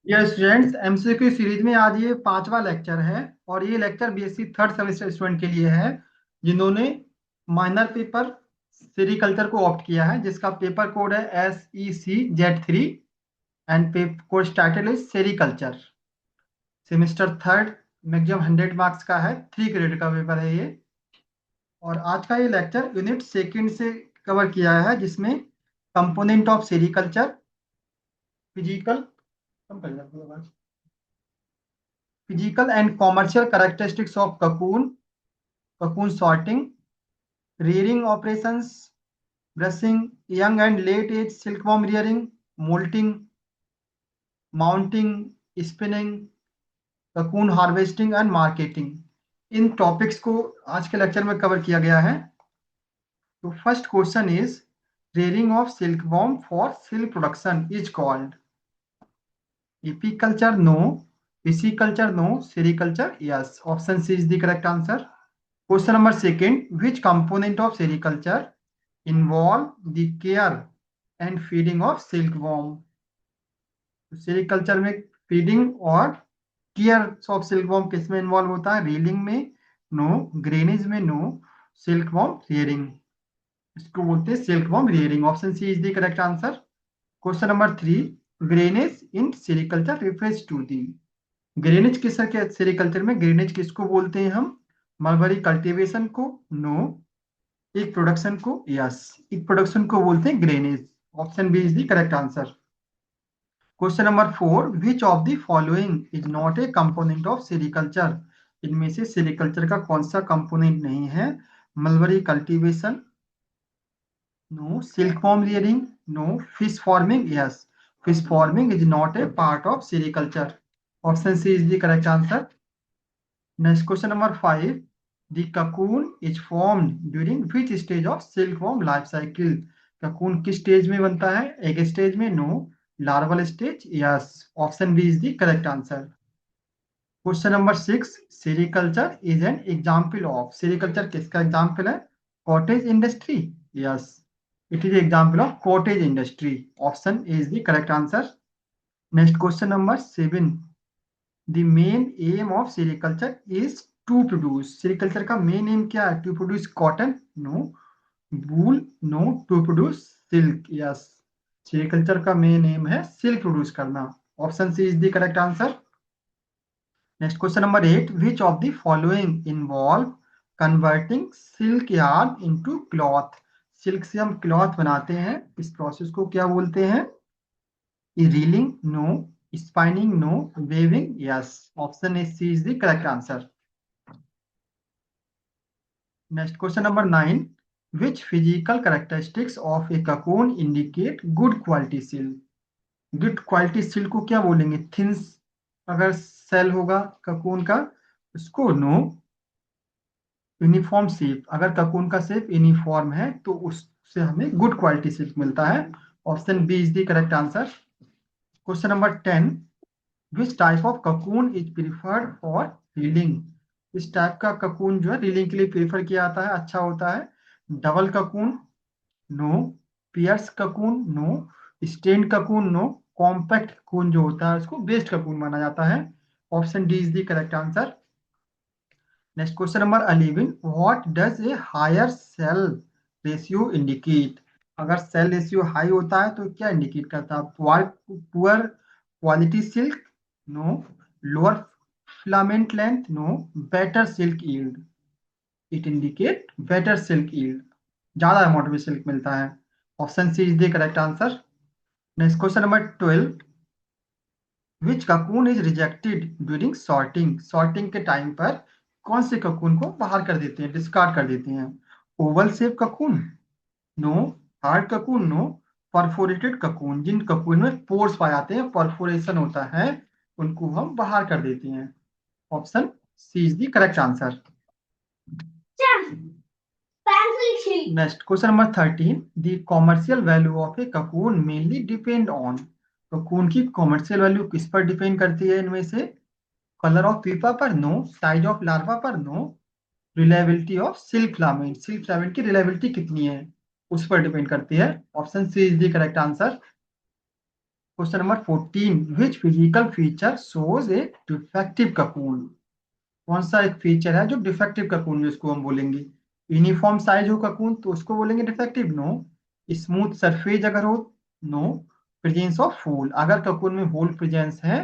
ये students MCQ series में आज ये पांचवा लेक्चर है। और ये lecture BSc third semester student के लिए है जिन्होंने माइनर पेपर सेरिकल्चर को ऑप्ट किया है, जिसका पेपर कोड है SECZ3 and course title is sericulture. Semester third, maximum 100 marks का है, 3 क्रेडिट का पेपर है ये। और आज का ये लेक्चर यूनिट सेकंड से कवर किया है, जिसमें component of sericulture, physical physical and commercial characteristics of cocoon, cocoon sorting, rearing operations, brushing, young and late age silkworm rearing, molting, mounting, spinning, cocoon harvesting and marketing, in topics को आज के lecture में cover किया गया है। तो first question is rearing of silkworm for silk production is called apiculture, no; pisciculture, no; sericulture, yes. Option C is the correct answer. Question number second, which component of sericulture involve the care and feeding of silkworm? Sericulture में feeding और care of silkworm किस में involve होता है? Reeling में no, grainage में no, silkworm rearing, इसको बोलते हैं silkworm rearing. Option C is the correct answer. Question number three, grainage in sericulture refers to the. Grainage किस सेरिकल्चर में ग्रेनेज किसको बोलते हैं हम? मलबरी कल्टीवेशन को नो, एक प्रोडक्शन को यस, एक प्रोडक्शन को बोलते हैं grainage. Option B is the correct answer. Question number four, which of the following is not a component of sericulture? इनमें से सेरिकल्चर का कौन सा कंपोनेंट नहीं है? Mulberry cultivation no, silkworm rearing no, fish farming yes, fish farming is not a part of sericulture. Option C is the correct answer. Next question number five, the cocoon is formed during which stage of silkworm life cycle? Cocoon किस stage में बनता है? Egg stage में no, larval stage yes. Option B is the correct answer. Question number six, sericulture is an example of. Sericulture किसका example है? Cottage industry yes, it is example of cottage industry. Option is the correct answer. Next question number seven, the main aim of sericulture is to produce। sericulture का main M क्या है? to produce cotton no, wool no, to produce silk yes। sericulture का main aim है silk produce करना। Option C is the correct answer. Next question number eight, which of the following involve converting silk yarn into cloth? Silk से हम cloth बनाते हैं, इस process को क्या बोलते हैं? Reeling no, spinning no, weaving yes. Option is C is the correct answer. Next question number nine, which physical characteristics of a cocoon indicate good quality silk? Good quality silk को क्या बोलेंगे? Thin अगर cell होगा cocoon का, उसको no. Uniform shape, अगर cocoon का shape uniform है तो उससे हमें गुड क्वालिटी सिल्क मिलता है। Option B is the correct answer. Question number ten, which type of cocoon is preferred for reeling? इस टाइप का ककून जो है रीलिंग के लिए प्रेफर किया जाता है, अच्छा होता है। Double cocoon no, pierced cocoon no, stain cocoon no, compact cocoon जो होता है उसको बेस्ट ककून माना जाता है। Option D is the correct answer. Next question number 11, what does a higher shell ratio indicate? अगर सेल रेशियो हाई होता है तो क्या इंडिकेट करता है? Poor quality silk no, lower filament length no, better silk yield. It indicate better silk yield, ज्यादा amount में silk मिलता है। Option C is the correct answer. Next question number 12, which cocoon is rejected during sorting? Sorting के time पर कौन से cocoon को बाहर कर देते हैं, डिस्कार्ड कर देते हैं? Oval shape cocoon no, hard cocoon no, perforated cocoon, जिन ककून में पोर्स पाए जाते हैं, परफोरेशन होता है, उनको हम बाहर कर देते हैं। Option C is the correct answer. Next question number 13, the commercial value of a cocoon mainly depend on. Cocoon की कॉमर्शियल वैल्यू किस पर डिपेंड करती है इनमें से? कलर ऑफ पीपा पर नो, साइज ऑफ लार्वा पर no, reliability of silk filament, silk filament की रिलायबिलिटी कितनी है उस पर डिपेंड करती है। Option C is the correct answer. Question number 14, which physical feature shows a defective cocoon? कौन सा एक फीचर है जो डिफेक्टिव ककून जिसको हम बोलेंगे? यूनिफॉर्म साइज हो ककून तो उसको बोलेंगे डिफेक्टिव, नो। स्मूथ सरफेस अगर हो, नो। प्रेजेंस ऑफ होल, अगर ककून में होल प्रेजेंस है,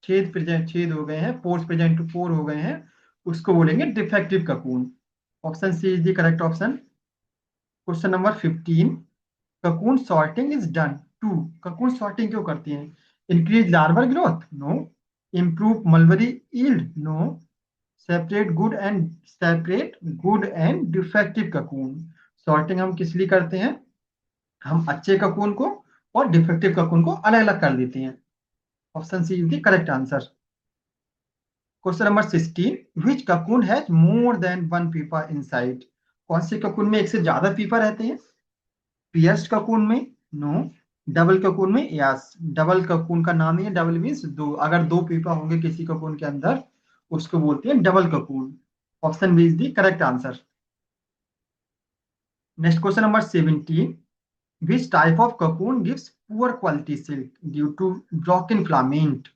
छेद हो गए हैं, पोर्स प्रेजेंट पोर हो गए हैं, उसको बोलेंगे defective cocoon. Option C is the correct option. Question number 15, cocoon sorting is done to, cocoon sorting क्यों करती हैं? Increase larval growth, no. Improve mulberry yield, no. Separate good and defective cocoon. Sorting हम किस लिए करते हैं? हम अच्छे ककून को और डिफेक्टिव ककून को अलग अलग कर देते हैं। Option C is the correct answer. Question number 16, which cocoon has more than one pupa inside? कौन से ककून में एक से ज्यादा पीपा रहते हैं? पियर्स्ड ककून में, नो। डबल ककून में, यस। डबल ककून का नाम ही है, डबल मीन्स दो, अगर दो पीपा होंगे किसी ककून के अंदर उसको बोलते हैं double cocoon. Option B is the correct answer. Next question number 17, which type of cocoon gives poor quality silk due to broken filament?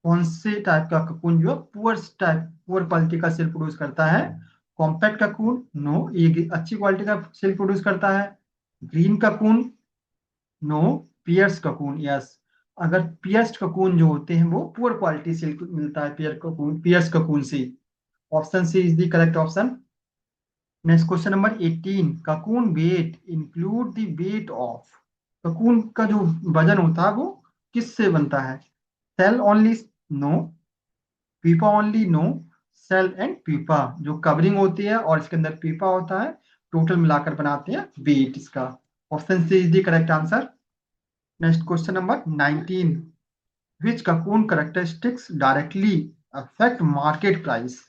कौन से टाइप का ककून जो पुअर क्वालिटी का सिल्क प्रोड्यूस करता है? कॉम्पैक्ट ककून, नो, ये अच्छी quality का सिल्क प्रोड्यूस करता है। Green cocoon, no. Pierced cocoon, yes. अगर पियर्स ककून जो होते हैं वो पुअर क्वालिटी सिल्क मिलता है पियर्स ककून से। Option C is the correct option. Next question number 18, cocoon weight include the weight of, cocoon का जो वजन होता है वो किससे बनता है? Shell only, no. Pupa only, no. Shell and pupa, जो कवरिंग होती है और इसके अंदर पीपा होता है, टोटल मिलाकर बनाते हैं वेट इसका। Option C is the correct answer. Next question number 19, which cocoon characteristics directly affect market price?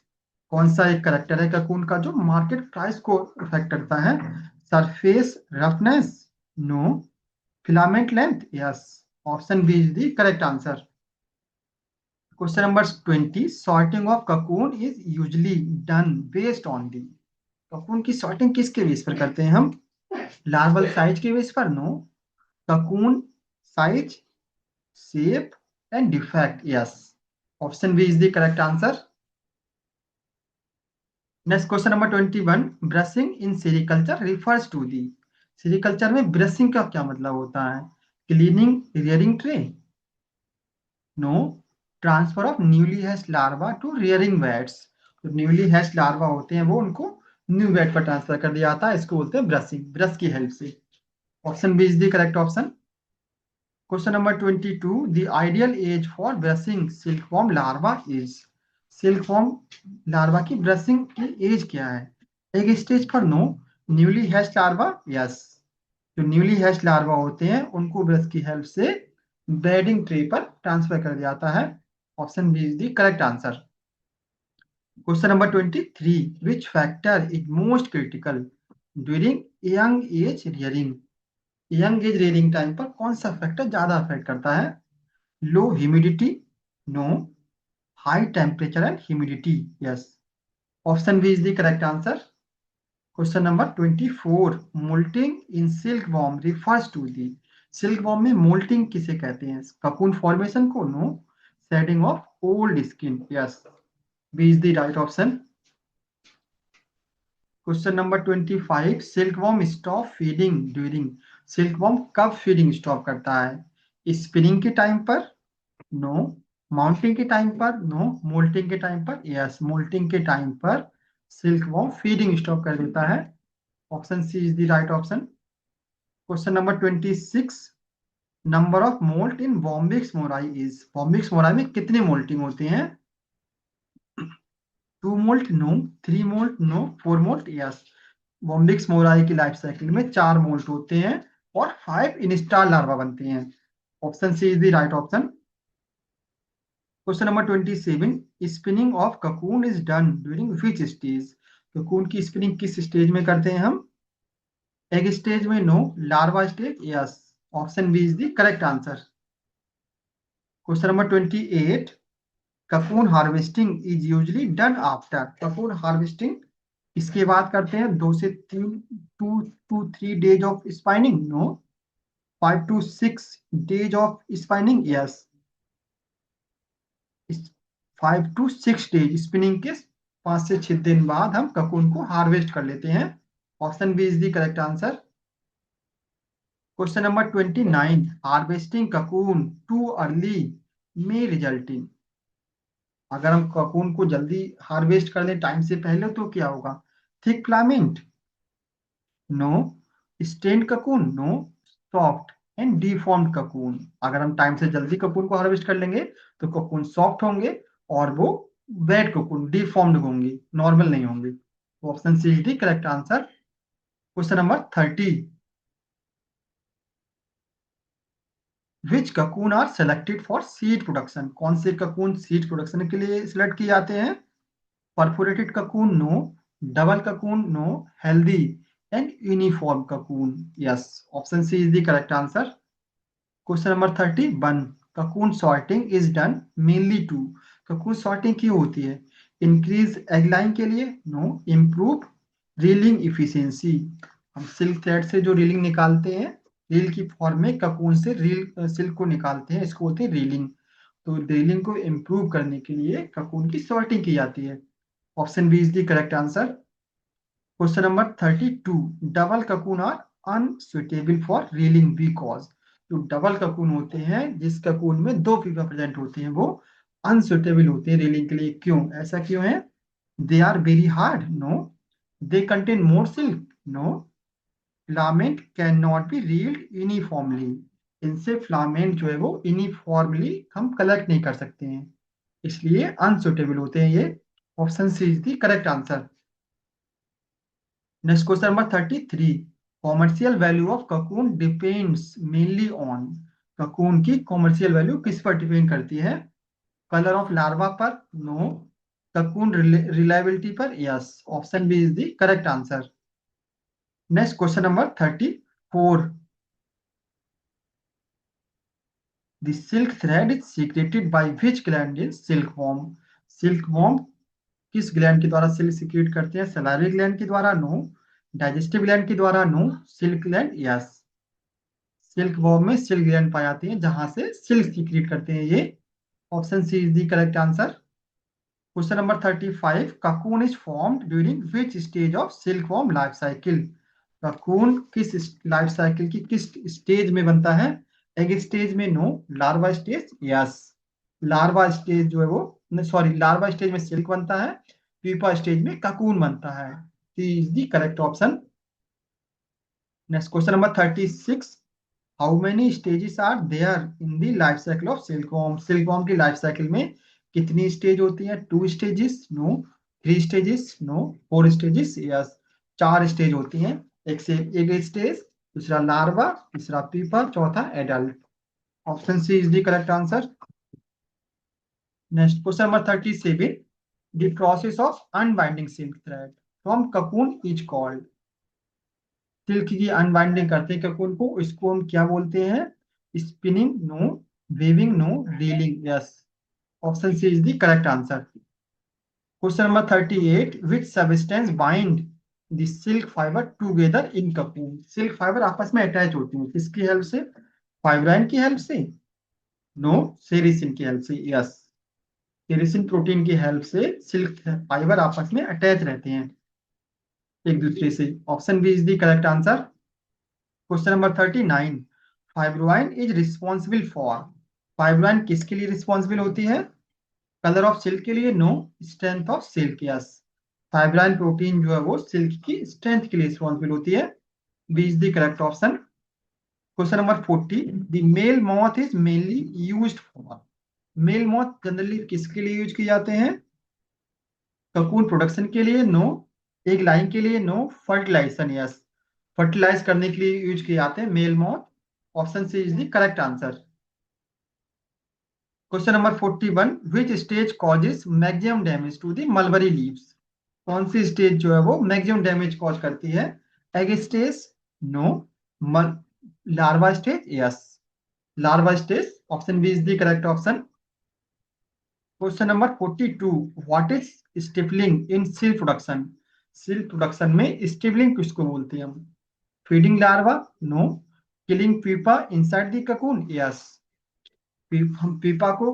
कौन सा एक करेक्टर है ककून का जो मार्केट प्राइस को अफेक्ट करता है? Surface roughness, no. Filament length, yes. Option B is the correct answer. Question number 20, sorting of cocoon is usually done based on the, cocoon की सॉर्टिंग किसके बेस पर करते हैं हम? लार्वल साइज के बेस पर, no. Cocoon size, shape and defect, yes. Option B is the correct answer. Next question number 21, brushing in sericulture refers to the, sericulture में brushing का क्या मतलब होता है? Cleaning rearing tray, no. Transfer of newly hatched larva to rearing beds, तो newly hatch larva होते हैं वो उनको न्यू बेड पर ट्रांसफर कर दिया जाता है, इसको बोलते हैं ब्रशिंग, ब्रश की हेल्प से। Option B is the correct option. Question number 22, the ideal age for brushing silkworm larva is, silkworm larva की ब्रशिंग की एज क्या है? एक स्टेज पर, no. Newly hatch larva, yes. जो न्यूली हैच लार्वा होते हैं उनको ब्रश की हेल्प से बेडिंग ट्रे पर ट्रांसफर कर दिया जाता है। Option B is the correct answer. Question number 23, which factor is most critical during young age rearing? Young age rearing time पर कौन सा फैक्टर ज्यादा अफेक्ट करता है? Low humidity, no. High temperature and humidity, yes. Option B is the correct answer. Question number 24, moulting in silk worm refers to the, silk worm में moulting किसे कहते हैं? ककून फॉर्मेशन को, no. Shedding of old skin, yes. B is the right option. Question number 25, silk worm stop feeding during, silk worm कब feeding stop करता है? Spinning के time पर, नो। माउंटिंग के टाइम पर, नो। मोल्टिंग के time पर, यस। मोल्टिंग के टाइम पर सिल्क वॉर्म फीडिंग स्टॉप कर देता है। Option C is the right option. Question number 26, number of moult in Bombyx mori is, Bombyx mori में कितने मोल्टिंग होते हैं? 2 moult, no. 3 moult, no. 4 moult, yes. Bombyx mori की life cycle में 4 moult होते हैं और 5 इंस्टार लार्वा बनते हैं। Option C is the right option. Question number 27, spinning of cocoon is done during which stage? Cocoon की स्पिनिंग किस stage में करते हैं हम? एग स्टेज में, no. Larva stage, yes. Option B is the correct answer. Question number 28, cocoon harvesting is usually done after, cocoon harvesting इसके बाद करते हैं 2 से 3 2 to 3 days of spinning, no. 5 to 6 days of spinning, yes. 5 to 6 days spinning के 5 से 6 दिन बाद हम ककून को हार्वेस्ट कर लेते हैं। Option B is the correct answer. Question number 29, harvesting cocoon too early may result in, अगर हम ककून को जल्दी हार्वेस्ट कर लें टाइम से पहले तो क्या होगा? Thick filament, no. Stained cocoon, no. Soft and deformed cocoon, अगर हम टाइम से जल्दी ककून को हार्वेस्ट कर लेंगे तो ककून सॉफ्ट होंगे और वो वेट ककून डिफॉर्म्ड होंगे, नॉर्मल नहीं होंगे। Option C is the correct answer. Question number 30, which cocoon are selected for seed production, कौन से ककून सीड प्रोडक्शन के लिए सिलेक्ट किए जाते हैं? Perforated cocoon, no. Double cocoon, no. Healthy and uniform cocoon, yes. Option C is the correct answer. Question number 31, cocoon sorting is done mainly to, cocoon sorting क्यों होती है? Increase egg line के लिए, no. Improve reeling efficiency, हम silk thread से जो railing निकालते हैं, रील की फॉर्म में ककून से रील सिल्क को निकालते हैं, इसको बोलते हैं रीलिंग। तो रीलिंग को इम्प्रूव करने के लिए ककून की सॉर्टिंग की जाती है। Option B is the correct answer. Question number 32, double cocoon are unsuitable for reeling because, जो डबल ककून होते हैं जिस ककून में दो फीका प्रेजेंट होते हैं वो अनसुटेबल होते हैं रीलिंग के लिए, क्यों? ऐसा क्यों है? They are very hard, no. They contain more silk, no. Filament can not be reeled uniformly, इनसे फिलामेंट जो है वो यूनिफॉर्मली हम कलेक्ट नहीं कर सकते हैं, इसलिए अनसुटेबल होते हैं ये। Option C is the correct answer. Next question number 33, commercial value of cocoon depends mainly on, cocoon की कॉमर्शियल वैल्यू किस पर डिपेंड करती है? कलर ऑफ लार्वा पर, नो। ककून रिलायबिलिटी पर, yes. Option B is the correct answer. Next question number 34, the silk thread is secreted by which gland in silk worm, silk worm किस gland के द्वारा silk secrete करते हैं? सैलारी gland के द्वारा, no. Digestive gland के द्वारा, no. Silk gland, yes. Silk worm में सिल्क ग्लैंड पाई जाती है जहां से सिल्क सीक्रेट करते हैं ये। Option C is the correct answer. Question number 35, cocoon is formed during which stage of silk worm life cycle, cocoon किस लाइफ साइकिल की किस स्टेज में बनता है? एग स्टेज में, no. Larva stage, yes. Larva stage जो है वो, सॉरी, लार्वा स्टेज में सिल्क बनता है, प्यूपा स्टेज में ककून बनता है। Is the correct option. Next question number 36, how many stages are there in the life cycle of silkworm, silkworm की लाइफ साइकिल में कितनी स्टेज होती है? 2 stages, no. 3 stages, no. 4 stages, yes. 4 stage होती हैं, एक से एक स्टेज, दूसरा लार्वा, तीसरा पीपा, चौथा adult. Option C is the correct answer. Next question number 37, the process of unbinding silk thread from cocoon is called, silk की unbinding करते हैं ककून को, इसको हम क्या बोलते हैं? Spinning, no. Weaving, no. Reeling, yes. Option C is the correct answer. Question number 38, which substance bind the silk fibre together in cocoon, silk fibre आपस में अटैच होती हैं किसकी हेल्प से? फाइब्राइन की हेल्प से, नो। सेरिसिन की हेल्प से, यस। सेरिसिन प्रोटीन की हेल्प से सिल्क फाइबर आपस में अटैच रहते हैं एक दूसरे से। Option B is the correct answer. Question number 39, fibroin is responsible for, fibroin किसके लिए रिस्पॉन्सिबल होती है? कलर ऑफ सिल्क के लिए, no. Strength of silk, yes. Fibroin protein जो है वो सिल्क की स्ट्रेंथ के लिए रिस्पॉन्सिबल होती है। B is the correct option. Question number 40, the male moth is mainly used for, male moth generally किसके लिए यूज किए जाते हैं? ककून प्रोडक्शन के लिए, नो। एक लाइन के लिए, नो। Fertilisation, yes. फर्टिलाइज करने के लिए यूज किए जाते हैं male moth. Option C is the correct answer. Question number 41, which stage causes maximum damage to the mulberry leaves, कौन सी स्टेज जो है वो मैक्सिमम डैमेज कॉज करती है? Egg stage, no. Larva stage, yes. Larva stage, option B is the correct option. Question number 42, what is stifling in silk production, silk production में stifling किसको बोलते हैं हम? Feeding larva, no. Killing pupa inside the cocoon, yes. हम pupa को,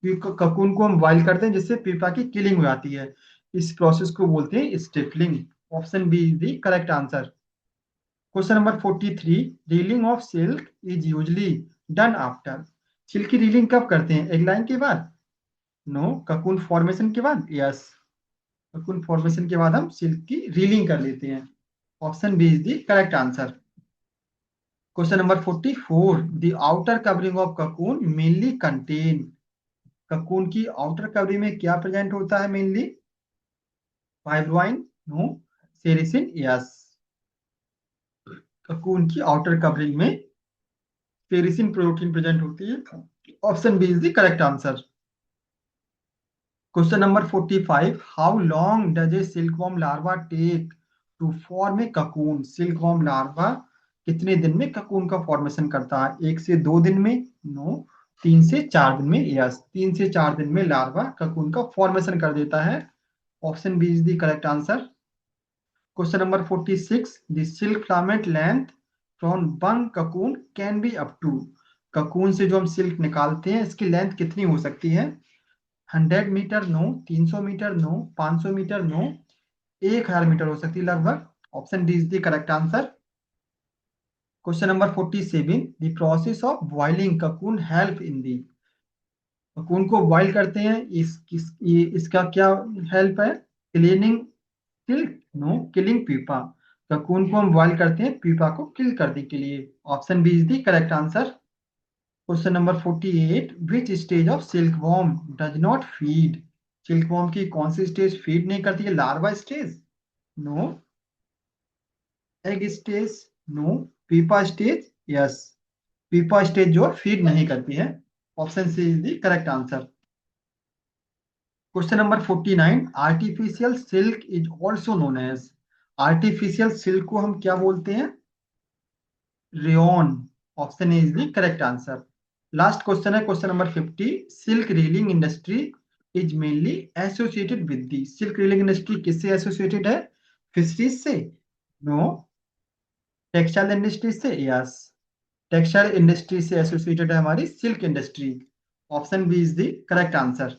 cocoon को हम boil करते हैं जिससे पीपा की किलिंग हो जाती है। इस प्रोसेस को बोलते हैं stifling. Option B is the correct answer. Question number 43, reeling of silk is usually done after. सिल्क की रीलिंग कब करते हैं? एग लाइन के बाद? नो। ककून फॉर्मेशन के बाद, यस। ककून फॉर्मेशन के बाद हम सिल्क की रीलिंग कर लेते हैं। Option B is the correct answer. Question number 44, the outer covering of cocoon mainly contain. Cocoon की आउटर कवरिंग में क्या प्रेजेंट होता है mainly? Fibroin, no. Sericin, yes. Cocoon की आउटर कवरिंग में सेरिसिन प्रोटीन प्रेजेंट होती है। Option B is the correct answer. Question number 45, how long does a silkworm larva take to form a cocoon. Silkworm larva कितने दिन में cocoon का formation करता है? 1 से 2 दिन में, नो। 3 से 4 दिन में, यस। 3 से 4 दिन में लार्वा ककून का फॉर्मेशन कर देता है। Option B is the correct answer. Question number 46, the silk filament length from one cocoon can be up to. Cocoon से जो हम सिल्क निकालते हैं इसकी लेंथ कितनी हो सकती है? 100 metre, no. 300 metre, no. 500 metre, no. 1000 metre हो सकती है लगभग। Option D is the correct answer. Question number 47, the process of boiling cocoon help in the. Cocoon को बॉइल करते हैं, इसका क्या हेल्प है? Cleaning silk, no. Killing pupa. Cocoon को हम बॉइल करते हैं पीपा को किल करने के लिए। Option B is the correct answer. Question number 48, which stage of silkworm does not feed. Silkworm की कौन सी स्टेज फीड नहीं करती है? Larva stage, no. Egg stage, no. Pupa stage, yes. Pupa stage जो फीड नहीं करती है। Option C is the correct answer. Question number 49, artificial silk is also known as. Artificial silk को हम क्या बोलते हैं? Rayon. Option A is the correct answer. Last question है question number 50, silk reeling industry is mainly associated with the. Silk reeling industry किससे associated है? Fisheries से, no. Textile industry से, यस। टेक्सटाइल इंडस्ट्री से एसोसिएटेड है हमारी silk industry. Option B is the correct answer.